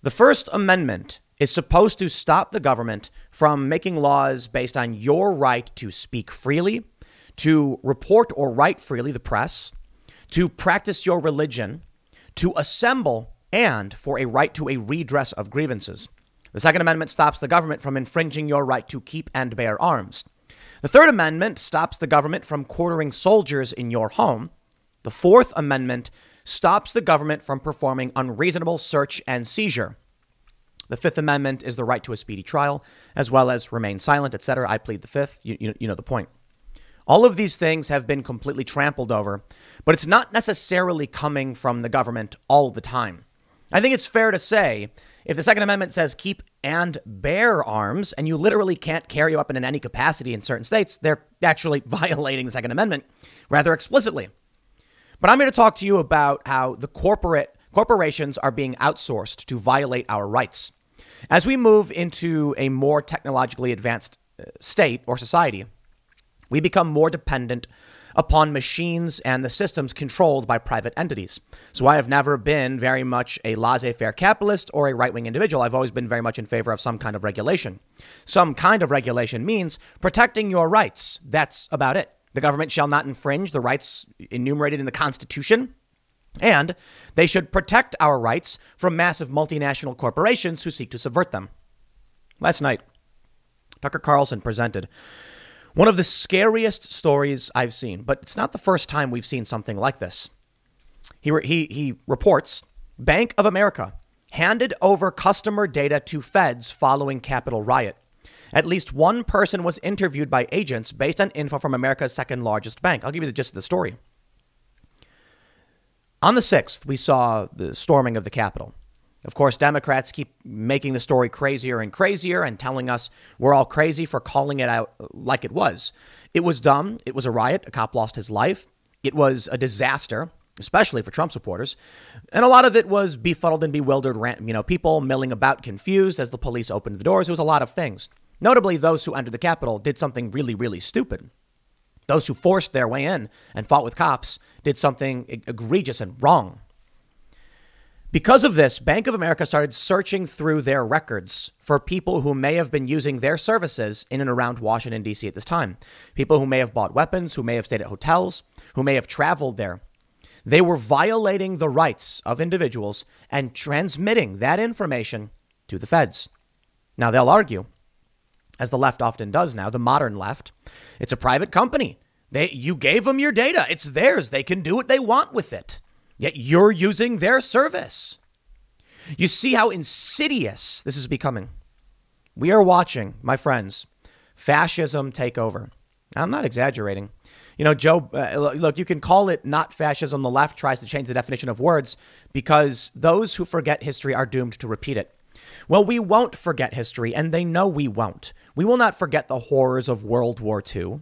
The First Amendment is supposed to stop the government from making laws based on your right to speak freely, to report or write freely, the press, to practice your religion, to assemble, and for a right to a redress of grievances. The Second Amendment stops the government from infringing your right to keep and bear arms. The Third Amendment stops the government from quartering soldiers in your home. The Fourth Amendment stops the government from performing unreasonable search and seizure. The Fifth Amendment is the right to a speedy trial, as well as remain silent, etc. I plead the Fifth. You know the point. All of these things have been completely trampled over, but it's not necessarily coming from the government all the time. I think it's fair to say if the Second Amendment says keep and bear arms, and you literally can't carry a weapon in any capacity in certain states, they're actually violating the Second Amendment rather explicitly. But I'm here to talk to you about how the corporations are being outsourced to violate our rights. As we move into a more technologically advanced state or society, we become more dependent upon machines and the systems controlled by private entities. So I have never been very much a laissez-faire capitalist or a right-wing individual. I've always been very much in favor of some kind of regulation. Some kind of regulation means protecting your rights. That's about it. The government shall not infringe the rights enumerated in the Constitution, and they should protect our rights from massive multinational corporations who seek to subvert them. Last night, Tucker Carlson presented one of the scariest stories I've seen, but it's not the first time we've seen something like this. He reports Bank of America handed over customer data to feds following Capitol riot. At least one person was interviewed by agents based on info from America's second largest bank. I'll give you the gist of the story. On the 6th, we saw the storming of the Capitol. Of course, Democrats keep making the story crazier and crazier and telling us we're all crazy for calling it out like it was. It was dumb. It was a riot. A cop lost his life. It was a disaster, especially for Trump supporters. And a lot of it was befuddled and bewildered, people milling about confused as the police opened the doors. It was a lot of things. Notably, those who entered the Capitol did something really, really stupid. Those who forced their way in and fought with cops did something egregious and wrong. Because of this, Bank of America started searching through their records for people who may have been using their services in and around Washington, D.C. at this time. People who may have bought weapons, who may have stayed at hotels, who may have traveled there. They were violating the rights of individuals and transmitting that information to the feds. Now, they'll argue, as the left often does now, the modern left, it's a private company. You gave them your data. It's theirs. They can do what they want with it. Yet you're using their service. You see how insidious this is becoming. We are watching, my friends, fascism take over. I'm not exaggerating. Joe, look, you can call it not fascism. The left tries to change the definition of words because those who forget history are doomed to repeat it. Well, we won't forget history, and they know we won't. We will not forget the horrors of World War II.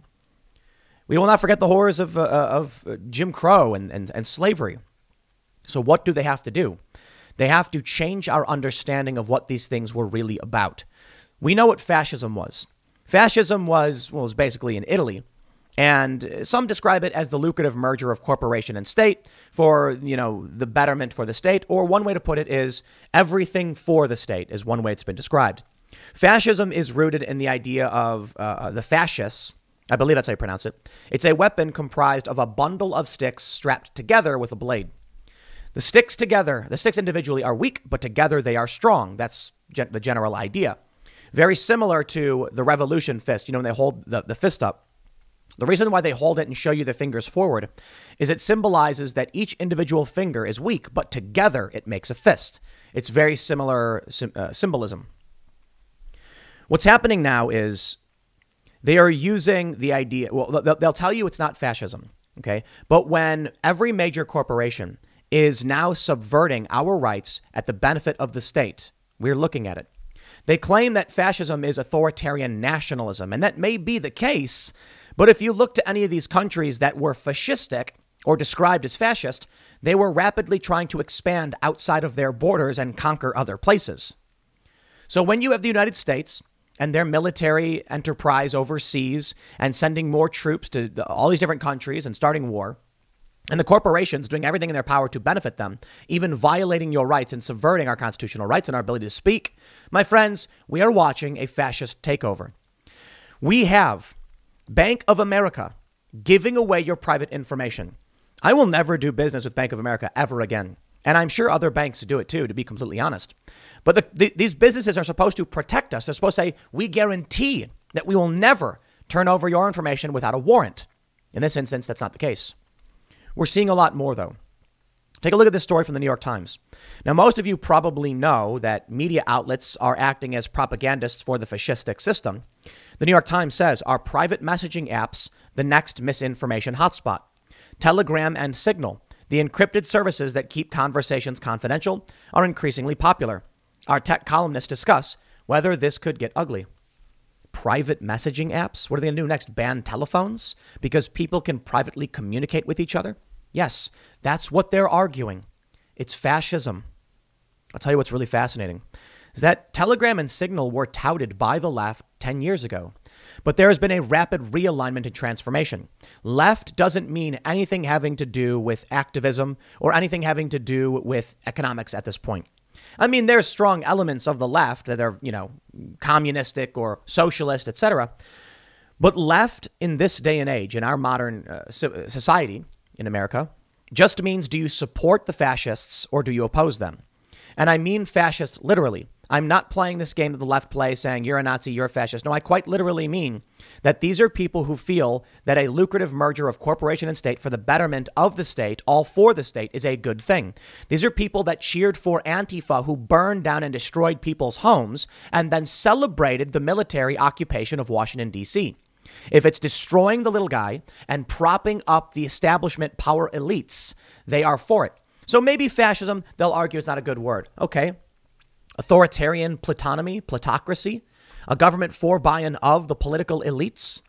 We will not forget the horrors of Jim Crow and slavery. So what do they have to do? They have to change our understanding of what these things were really about. We know what fascism was. Fascism was basically in Italy. And some describe it as the lucrative merger of corporation and state for, the betterment for the state. Or one way to put it is everything for the state is one way it's been described. Fascism is rooted in the idea of the fascists. I believe that's how you pronounce it. It's a weapon comprised of a bundle of sticks strapped together with a blade. The sticks individually are weak, but together they are strong. That's the general idea. Very similar to the revolution fist, when they hold the fist up. The reason why they hold it and show you their fingers forward is it symbolizes that each individual finger is weak, but together it makes a fist. It's very similar symbolism. What's happening now is they are using the idea. Well, they'll tell you it's not fascism. OK, but when every major corporation is now subverting our rights at the benefit of the state, we're looking at it. They claim that fascism is authoritarian nationalism, and that may be the case. But if you look to any of these countries that were fascistic or described as fascist, they were rapidly trying to expand outside of their borders and conquer other places. So when you have the United States and their military enterprise overseas and sending more troops to all these different countries and starting war, And the corporations doing everything in their power to benefit them, even violating your rights and subverting our constitutional rights and our ability to speak. My friends, we are watching a fascist takeover. We have Bank of America giving away your private information. I will never do business with Bank of America ever again. And I'm sure other banks do it too, to be completely honest. But these businesses are supposed to protect us. They're supposed to say, we guarantee that we will never turn over your information without a warrant. In this instance, that's not the case. We're seeing a lot more, though. Take a look at this story from the New York Times. Now, most of you probably know that media outlets are acting as propagandists for the fascistic system. The New York Times says, are private messaging apps the next misinformation hotspot? Telegram and Signal, the encrypted services that keep conversations confidential, are increasingly popular. Our tech columnists discuss whether this could get ugly. Private messaging apps? What are they going to do next? Ban telephones? Because people can privately communicate with each other? Yes, that's what they're arguing. It's fascism. I'll tell you what's really fascinating is that Telegram and Signal were touted by the left 10 years ago. But there has been a rapid realignment and transformation. Left doesn't mean anything having to do with activism or anything having to do with economics at this point. I mean, there's strong elements of the left that are, communistic or socialist, etc. But left in this day and age, in our modern society in America, just means, do you support the fascists or do you oppose them? And I mean fascist literally. I'm not playing this game that the left plays saying you're a Nazi, you're a fascist. No, I quite literally mean that these are people who feel that a lucrative merger of corporation and state for the betterment of the state, all for the state, is a good thing. These are people that cheered for Antifa, who burned down and destroyed people's homes and then celebrated the military occupation of Washington, D.C. If it's destroying the little guy and propping up the establishment power elites, they are for it. So maybe fascism, they'll argue, it's not a good word. Okay. Authoritarian plutocracy, a government for by and of the political elites.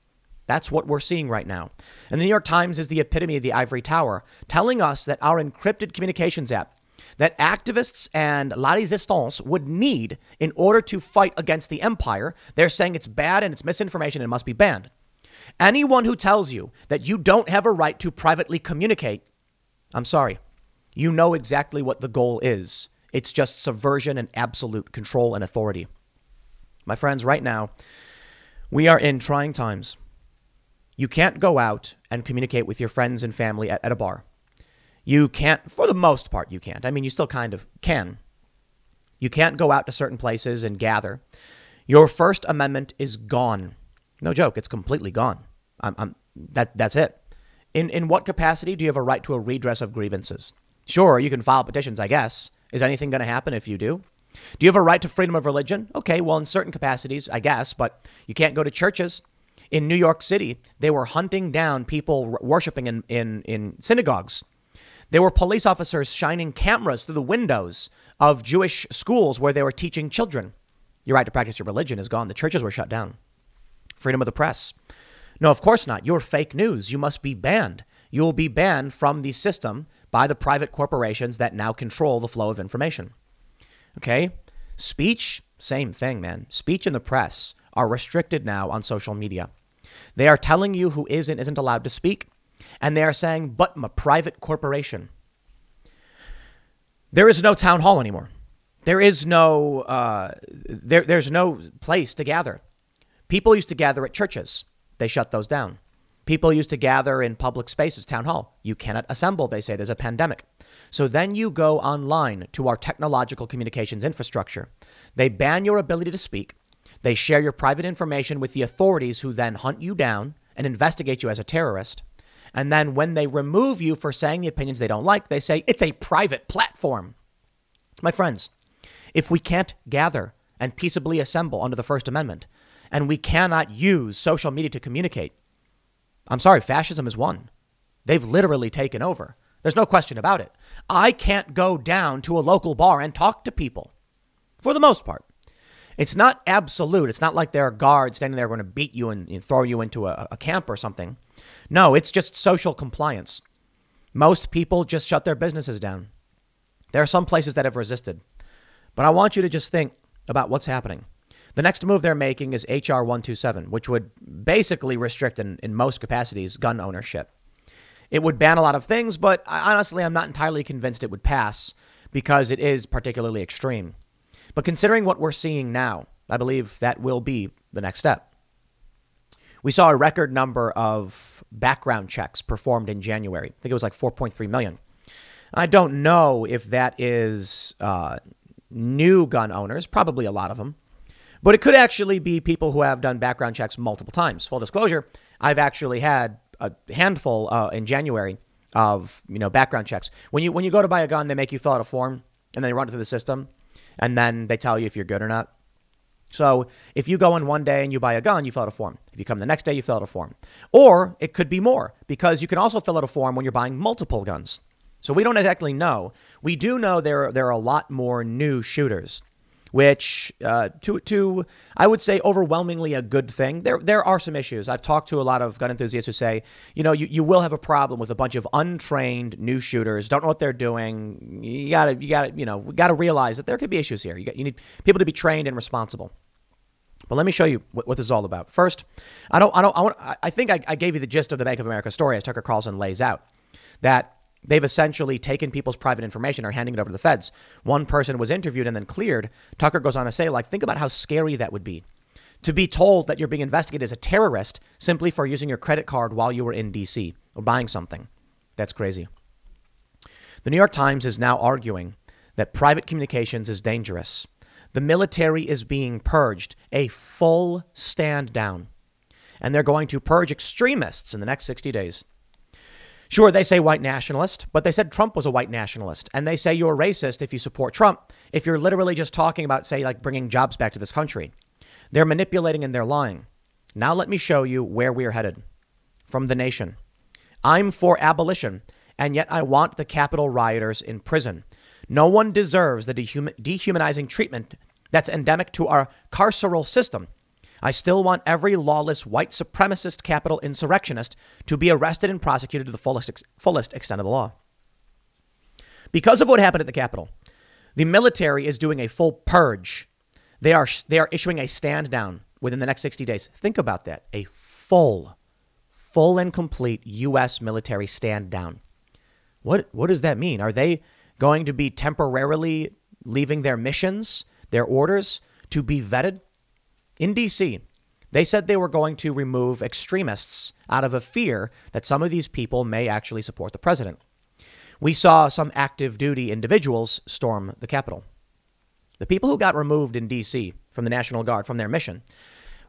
That's what we're seeing right now. And the New York Times is the epitome of the ivory tower, telling us that our encrypted communications app that activists and la resistance would need in order to fight against the empire, they're saying it's bad and it's misinformation and must be banned. Anyone who tells you that you don't have a right to privately communicate, I'm sorry, you know exactly what the goal is. It's just subversion and absolute control and authority. My friends, right now, we are in trying times. You can't go out and communicate with your friends and family at a bar. You can't, for the most part, you can't. I mean, you still kind of can. You can't go out to certain places and gather. Your First Amendment is gone. No joke, it's completely gone. That's it. In what capacity do you have a right to a redress of grievances? Sure, you can file petitions, I guess. Is anything going to happen if you do? Do you have a right to freedom of religion? Okay, well, in certain capacities, I guess, but you can't go to churches. In New York City, they were hunting down people worshiping in synagogues. There were police officers shining cameras through the windows of Jewish schools where they were teaching children. Your right to practice your religion is gone. The churches were shut down. Freedom of the press. No, of course not. You're fake news. You must be banned. You will be banned from the system by the private corporations that now control the flow of information. Okay? Speech, same thing, man. Speech and the press are restricted now on social media. They are telling you who is and isn't allowed to speak. And they are saying, but I'm a private corporation. There is no town hall anymore. There is no, there's no place to gather. People used to gather at churches. They shut those down. People used to gather in public spaces, town hall. You cannot assemble, they say. There's a pandemic. So then you go online to our technological communications infrastructure. They ban your ability to speak. They share your private information with the authorities, who then hunt you down and investigate you as a terrorist. And then when they remove you for saying the opinions they don't like, they say it's a private platform. My friends, if we can't gather and peaceably assemble under the First Amendment, and we cannot use social media to communicate, I'm sorry, fascism is won. They've literally taken over. There's no question about it. I can't go down to a local bar and talk to people, for the most part. It's not absolute. It's not like there are guards standing there going to beat you and throw you into a camp or something. No, it's just social compliance. Most people just shut their businesses down. There are some places that have resisted. But I want you to just think about what's happening. The next move they're making is HR 127, which would basically restrict in most capacities gun ownership. It would ban a lot of things, but honestly, I'm not entirely convinced it would pass because it is particularly extreme. But considering what we're seeing now, I believe that will be the next step. We saw a record number of background checks performed in January. I think it was like 4.3 million. I don't know if that is new gun owners, probably a lot of them. But it could actually be people who have done background checks multiple times. Full disclosure, I've actually had a handful in January of background checks. When you go to buy a gun, they make you fill out a form and then they run it through the system and then they tell you if you're good or not. So if you go in one day and you buy a gun, you fill out a form. If you come the next day, you fill out a form. Or it could be more because you can also fill out a form when you're buying multiple guns. So we don't exactly know. We do know there are a lot more new shooters, which to I would say overwhelmingly a good thing. There are some issues. I've talked to a lot of gun enthusiasts who say, you will have a problem with a bunch of untrained new shooters, don't know what they're doing. We gotta realize that there could be issues here. You need people to be trained and responsible. But let me show you what this is all about. First, I think I gave you the gist of the Bank of America story as Tucker Carlson lays out that they've essentially taken people's private information or handing it over to the feds. One person was interviewed and then cleared. Tucker goes on to say, think about how scary that would be to be told that you're being investigated as a terrorist simply for using your credit card while you were in D.C. or buying something. That's crazy. The New York Times is now arguing that private communications is dangerous. The military is being purged, a full stand down. And they're going to purge extremists in the next 60 days. Sure, they say white nationalist, but they said Trump was a white nationalist. And they say you're racist if you support Trump, if you're literally just talking about, say, bringing jobs back to this country. They're manipulating and they're lying. Now let me show you where we're headed. From The Nation. I'm for abolition, and yet I want the Capitol rioters in prison. No one deserves the dehumanizing treatment that's endemic to our carceral system. I still want every lawless white supremacist Capitol insurrectionist to be arrested and prosecuted to the fullest extent of the law. Because of what happened at the Capitol, the military is doing a full purge. They are issuing a stand down within the next 60 days. Think about that. A full and complete U.S. military stand down. What does that mean? Are they going to be temporarily leaving their missions, their orders, to be vetted? In D.C., they said they were going to remove extremists out of a fear that some of these people may actually support the president. We saw some active duty individuals storm the Capitol. The people who got removed in D.C. from the National Guard, from their mission,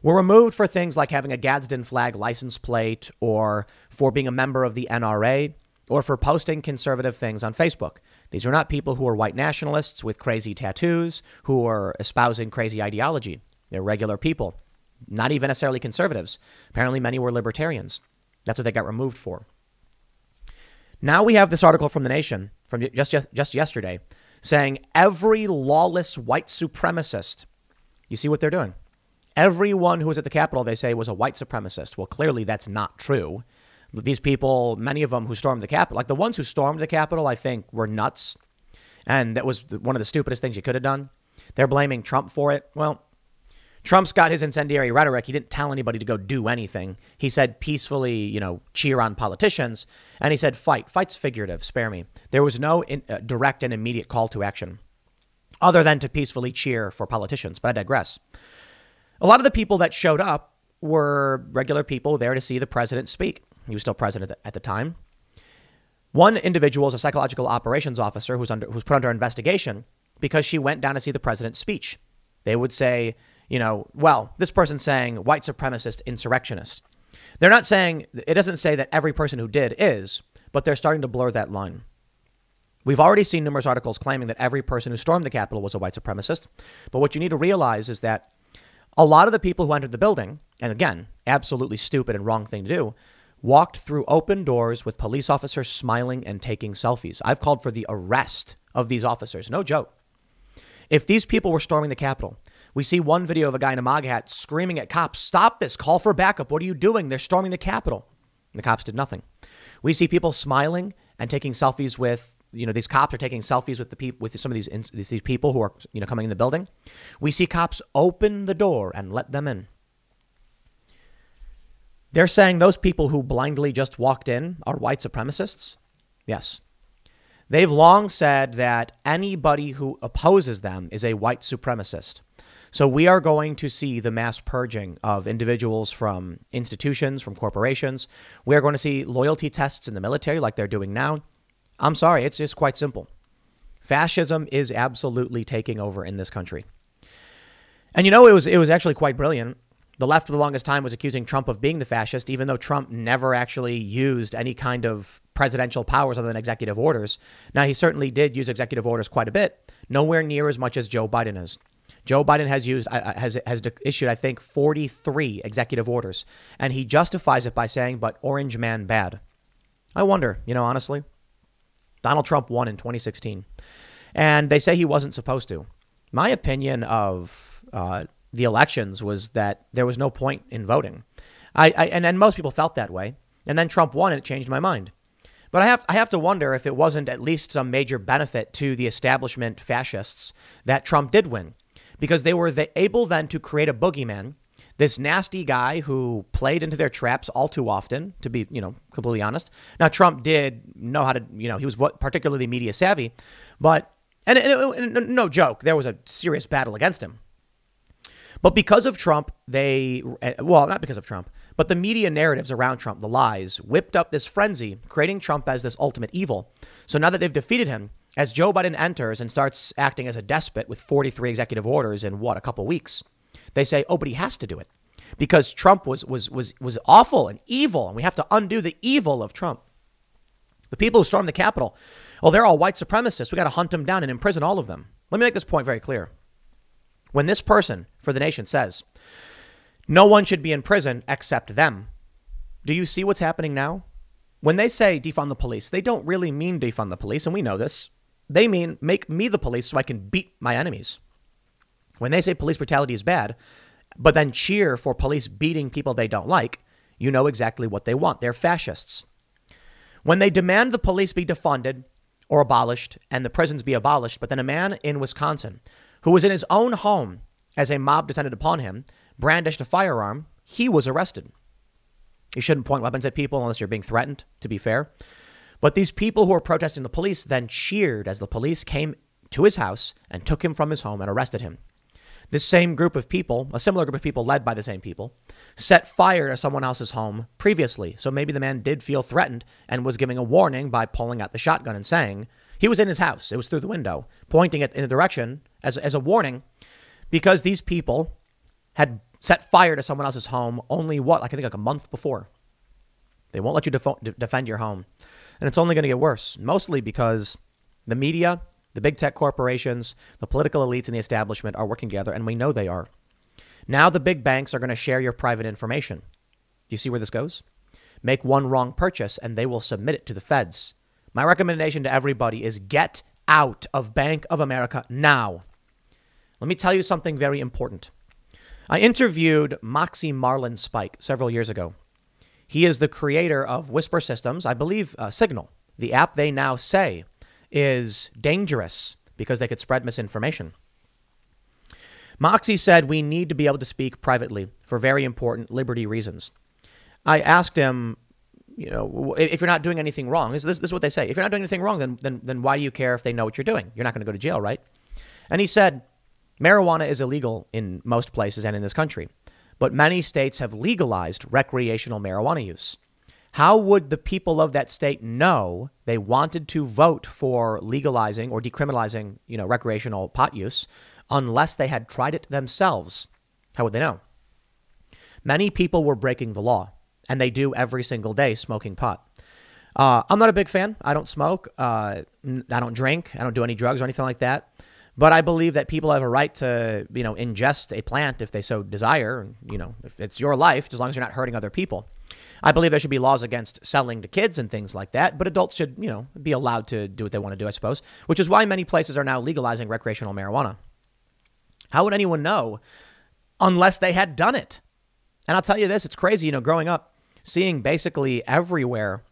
were removed for things like having a Gadsden flag license plate or for being a member of the NRA or for posting conservative things on Facebook. These are not people who are white nationalists with crazy tattoos, who are espousing crazy ideology. They're regular people, not even necessarily conservatives. Apparently, many were libertarians. That's what they got removed for. Now we have this article from The Nation from just yesterday saying every lawless white supremacist, you see what they're doing? Everyone who was at the Capitol, they say, was a white supremacist. Well, clearly that's not true. These people, many of them who stormed the Capitol, like the ones who stormed the Capitol, I think were nuts. And that was one of the stupidest things you could have done. They're blaming Trump for it. Well, Trump's got his incendiary rhetoric. He didn't tell anybody to go do anything. He said peacefully, cheer on politicians. And he said fight. Fight's figurative. Spare me. There was no direct and immediate call to action other than to peacefully cheer for politicians. But I digress. A lot of the people that showed up were regular people there to see the president speak. He was still president at the time. One individual is a psychological operations officer who's put under investigation because she went down to see the president's speech. They would say, this person's saying white supremacist insurrectionist. They're not saying, it doesn't say that every person who did is, but they're starting to blur that line. We've already seen numerous articles claiming that every person who stormed the Capitol was a white supremacist. But what you need to realize is that a lot of the people who entered the building, and again, absolutely stupid and wrong thing to do, walked through open doors with police officers smiling and taking selfies. I've called for the arrest of these officers. No joke. If these people were storming the Capitol, we see one video of a guy in a MAGA hat screaming at cops, "Stop this, call for backup. What are you doing? They're storming the Capitol." And the cops did nothing. We see people smiling and taking selfies with, these cops are taking selfies with some of these people who are, coming in the building. We see cops open the door and let them in. They're saying those people who blindly just walked in are white supremacists? Yes. They've long said that anybody who opposes them is a white supremacist. So we are going to see the mass purging of individuals from institutions, from corporations. We are going to see loyalty tests in the military like they're doing now. I'm sorry, it's just quite simple. Fascism is absolutely taking over in this country. And it was actually quite brilliant. The left for the longest time was accusing Trump of being the fascist, even though Trump never actually used any kind of presidential powers other than executive orders. Now, he certainly did use executive orders quite a bit, nowhere near as much as Joe Biden is. Joe Biden has issued, I think, 43 executive orders, and he justifies it by saying, but Orange Man bad. I wonder, honestly. Donald Trump won in 2016, and they say he wasn't supposed to. My opinion of the elections was that there was no point in voting. And most people felt that way. And then Trump won and it changed my mind. But I have to wonder if it wasn't at least some major benefit to the establishment fascists that Trump did win, because they were able then to create a boogeyman, this nasty guy who played into their traps all too often, to be, completely honest. Now, Trump did know how to, he was particularly media savvy, but, and no joke, there was a serious battle against him. But because of Trump, not because of Trump, but the media narratives around Trump, the lies, whipped up this frenzy, creating Trump as this ultimate evil. So now that they've defeated him, as Joe Biden enters and starts acting as a despot with 43 executive orders in a couple weeks, they say, oh, but he has to do it because Trump was awful and evil, and we have to undo the evil of Trump. The people who stormed the Capitol, they're all white supremacists. We got to hunt them down and imprison all of them. Let me make this point very clear. When this person for the nation says, no one should be in prison except them, do you see what's happening now? When they say defund the police, they don't really mean defund the police, and we know this. They mean make me the police so I can beat my enemies. When they say police brutality is bad, but then cheer for police beating people they don't like, you know exactly what they want. They're fascists. When they demand the police be defunded or abolished and the prisons be abolished, but then a man in Wisconsin who was in his own home as a mob descended upon him, brandished a firearm, he was arrested. You shouldn't point weapons at people unless you're being threatened, to be fair. But these people who were protesting the police then cheered as the police came to his house and took him from his home and arrested him. This same group of people, a similar group of people led by the same people, set fire to someone else's home previously. So maybe the man did feel threatened and was giving a warning by pulling out the shotgun and saying, he was in his house. It was through the window, pointing it in a direction as a warning, because these people had set fire to someone else's home only like a month before. They won't let you defend your home. And it's only going to get worse, mostly because the media, the big tech corporations, the political elites and the establishment are working together, and we know they are. Now the big banks are going to share your private information. Do you see where this goes? Make one wrong purchase and they will submit it to the feds. My recommendation to everybody is get out of Bank of America now. Let me tell you something very important. I interviewed Moxie Marlin Spike several years ago. He is the creator of Whisper Systems, I believe Signal, the app they now say is dangerous because they could spread misinformation. Moxie said we need to be able to speak privately for very important liberty reasons. I asked him, if you're not doing anything wrong, this is what they say. If you're not doing anything wrong, then why do you care if they know what you're doing? You're not going to go to jail, right? And he said, marijuana is illegal in most places and in this country, but many states have legalized recreational marijuana use. How would the people of that state know they wanted to vote for legalizing or decriminalizing, recreational pot use unless they had tried it themselves? How would they know? Many people were breaking the law, and they do every single day smoking pot. I'm not a big fan. I don't smoke. I don't drink. I don't do any drugs or anything like that. But I believe that people have a right to, ingest a plant if they so desire. If it's your life, as long as you're not hurting other people. I believe there should be laws against selling to kids and things like that. But adults should, be allowed to do what they want to do, I suppose, which is why many places are now legalizing recreational marijuana. How would anyone know unless they had done it? And I'll tell you this, it's crazy, growing up, seeing basically everywhere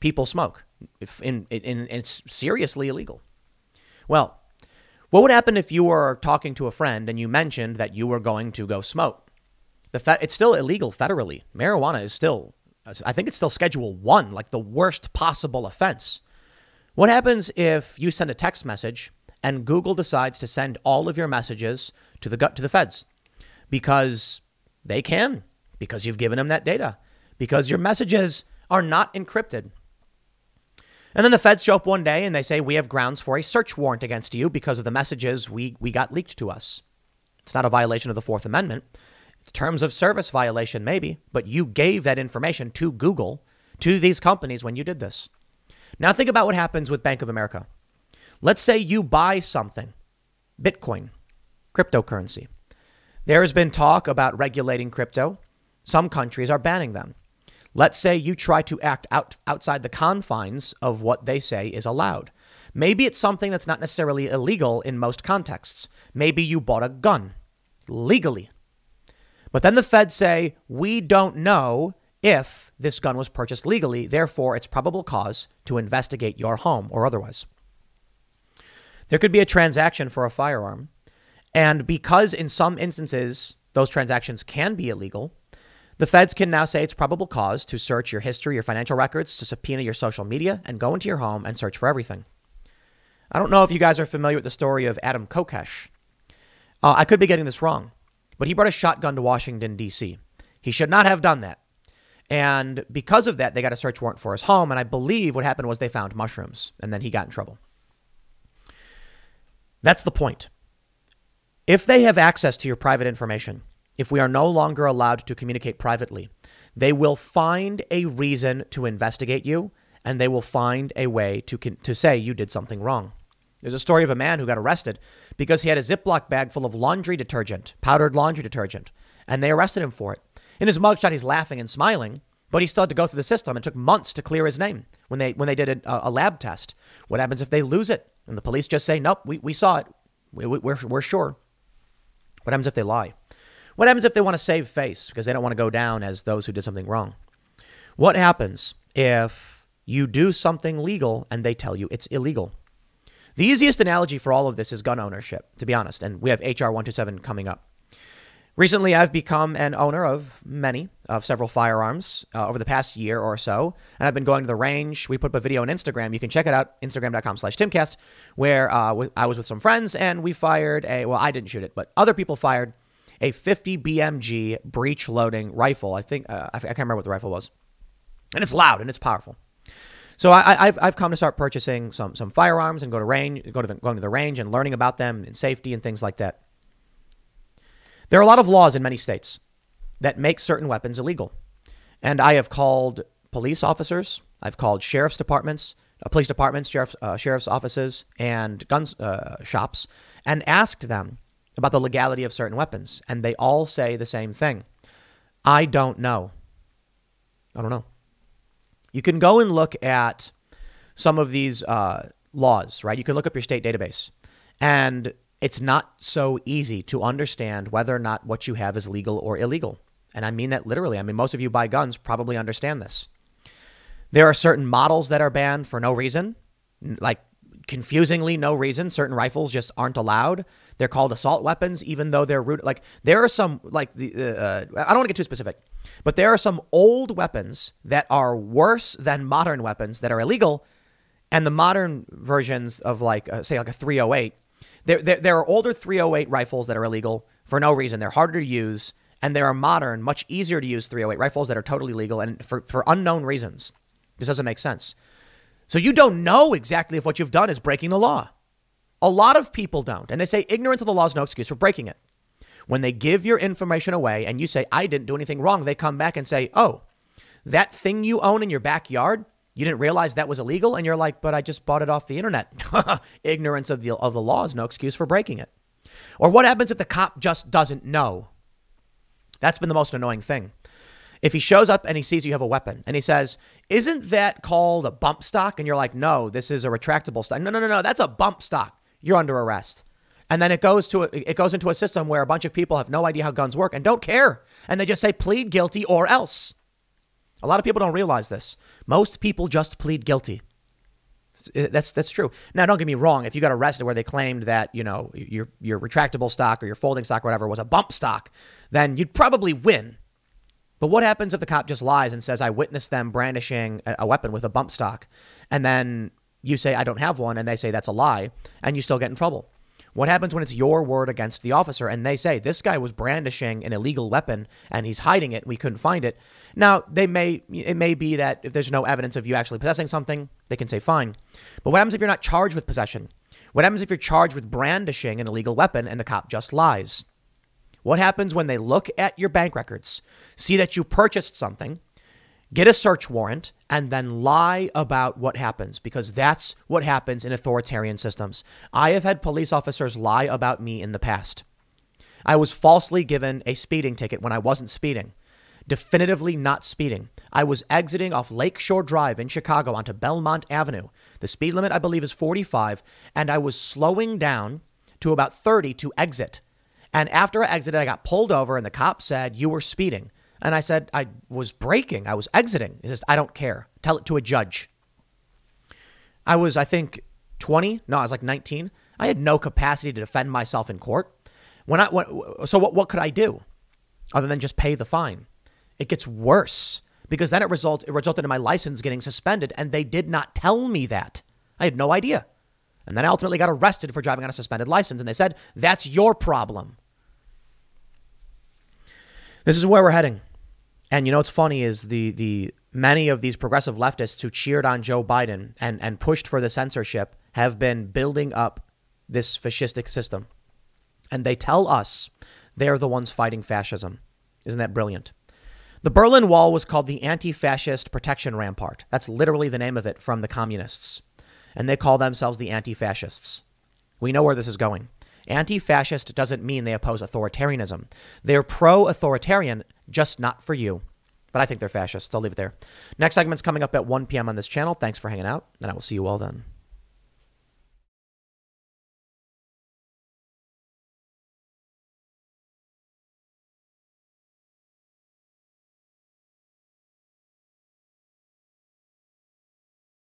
people smoke. It's seriously illegal. Well, what would happen if you were talking to a friend and you mentioned that you were going to go smoke? It's still illegal federally. Marijuana is still, I think it's still Schedule 1, like the worst possible offense. What happens if you send a text message and Google decides to send all of your messages to the feds? Because they can, because you've given them that data, because your messages are not encrypted. And then the feds show up one day and they say, we have grounds for a search warrant against you because of the messages we got leaked to us. It's not a violation of the Fourth Amendment. It's terms of service violation, maybe, but you gave that information to Google, to these companies when you did this. Now think about what happens with Bank of America. Let's say you buy something, Bitcoin, cryptocurrency. There has been talk about regulating crypto. Some countries are banning them. Let's say you try to act outside the confines of what they say is allowed. Maybe it's something that's not necessarily illegal in most contexts. Maybe you bought a gun legally. But then the feds say, we don't know if this gun was purchased legally. Therefore, it's probable cause to investigate your home or otherwise. There could be a transaction for a firearm. And because in some instances, those transactions can be illegal, the feds can now say it's probable cause to search your history, your financial records, to subpoena your social media and go into your home and search for everything. I don't know if you guys are familiar with the story of Adam Kokesh. I could be getting this wrong, but he brought a shotgun to Washington, D.C. He should not have done that. And because of that, they got a search warrant for his home. And I believe what happened was they found mushrooms and then he got in trouble. That's the point. If they have access to your private information, if we are no longer allowed to communicate privately, they will find a reason to investigate you, and they will find a way to say you did something wrong. There's a story of a man who got arrested because he had a Ziploc bag full of laundry detergent, powdered laundry detergent, and they arrested him for it. In his mugshot, he's laughing and smiling, but he still had to go through the system. It took months to clear his name when they did a lab test. What happens if they lose it and the police just say, nope, we saw it. We're sure. What happens if they lie? What happens if they want to save face because they don't want to go down as those who did something wrong? What happens if you do something legal and they tell you it's illegal? The easiest analogy for all of this is gun ownership, to be honest. And we have HR 127 coming up. Recently, I've become an owner of several firearms over the past year or so. And I've been going to the range. We put up a video on Instagram. You can check it out, Instagram.com/Timcast, where I was with some friends and we fired I didn't shoot it, but other people fired a 50 BMG breech loading rifle. I think, I can't remember what the rifle was. And it's loud and it's powerful. So I've come to start purchasing some firearms and going to the range and learning about them and safety and things like that. There are a lot of laws in many states that make certain weapons illegal. And I have called police officers. I've called sheriff's departments, police departments, sheriff's offices, and gun shops, and asked them about the legality of certain weapons. And they all say the same thing. I don't know. I don't know. You can go and look at some of these laws, right? You can look up your state database. And it's not so easy to understand whether or not what you have is legal or illegal. And I mean that literally. I mean, most of you buy guns probably understand this. There are certain models that are banned for no reason, like confusingly no reason. Certain rifles just aren't allowed. They're called assault weapons, even though they're like there are some like I don't want to get too specific, but there are some old weapons that are worse than modern weapons that are illegal. And the modern versions of say like a 308. There are older 308 rifles that are illegal for no reason. They're harder to use. And there are modern, much easier to use 308 rifles that are totally legal and for unknown reasons. This doesn't make sense. So you don't know exactly if what you've done is breaking the law. A lot of people don't. And they say ignorance of the law is no excuse for breaking it. When they give your information away and you say, I didn't do anything wrong, they come back and say, oh, that thing you own in your backyard, you didn't realize that was illegal? And you're like, but I just bought it off the internet. Ignorance of the law is no excuse for breaking it. Or what happens if the cop just doesn't know? That's been the most annoying thing. If he shows up and he sees you have a weapon and he says, isn't that called a bump stock? And you're like, no, this is a retractable stock. No, that's a bump stock. You're under arrest. And then it goes into a system where a bunch of people have no idea how guns work and don't care. And they just say, plead guilty or else. A lot of people don't realize this. Most people just plead guilty. That's true. Now, don't get me wrong. If you got arrested where they claimed that, your retractable stock or your folding stock or whatever was a bump stock, then you'd probably win. But what happens if the cop just lies and says, I witnessed them brandishing a weapon with a bump stock, and then you say, I don't have one, and they say that's a lie, and you still get in trouble? What happens when it's your word against the officer and they say this guy was brandishing an illegal weapon and he's hiding it, we couldn't find it? Now, it may be that if there's no evidence of you actually possessing something, they can say fine. But what happens if you're not charged with possession? What happens if you're charged with brandishing an illegal weapon and the cop just lies? What happens when they look at your bank records, see that you purchased something, get a search warrant, and then lie about what happens? Because that's what happens in authoritarian systems. I have had police officers lie about me in the past. I was falsely given a speeding ticket when I wasn't speeding. Definitively not speeding. I was exiting off Lakeshore Drive in Chicago onto Belmont Avenue. The speed limit, I believe, is 45, and I was slowing down to about 30 to exit. And after I exited, I got pulled over, and the cop said, you were speeding. And I said, I was braking. I was exiting. He says, I don't care. Tell it to a judge. I was, I think, 20. No, I was like 19. I had no capacity to defend myself in court. So what could I do other than just pay the fine? It gets worse because then it resulted in my license getting suspended, and they did not tell me that. I had no idea. And then I ultimately got arrested for driving on a suspended license, and they said, that's your problem. This is where we're heading. And what's funny is the many of these progressive leftists who cheered on Joe Biden and pushed for the censorship have been building up this fascistic system. And they tell us they're the ones fighting fascism. Isn't that brilliant? The Berlin Wall was called the Anti-Fascist Protection Rampart. That's literally the name of it from the communists. And they call themselves the anti-fascists. We know where this is going. Anti-fascist doesn't mean they oppose authoritarianism. They're pro-authoritarian, just not for you. But I think they're fascists. I'll leave it there. Next segment's coming up at 1 p.m. on this channel. Thanks for hanging out, and I will see you all then.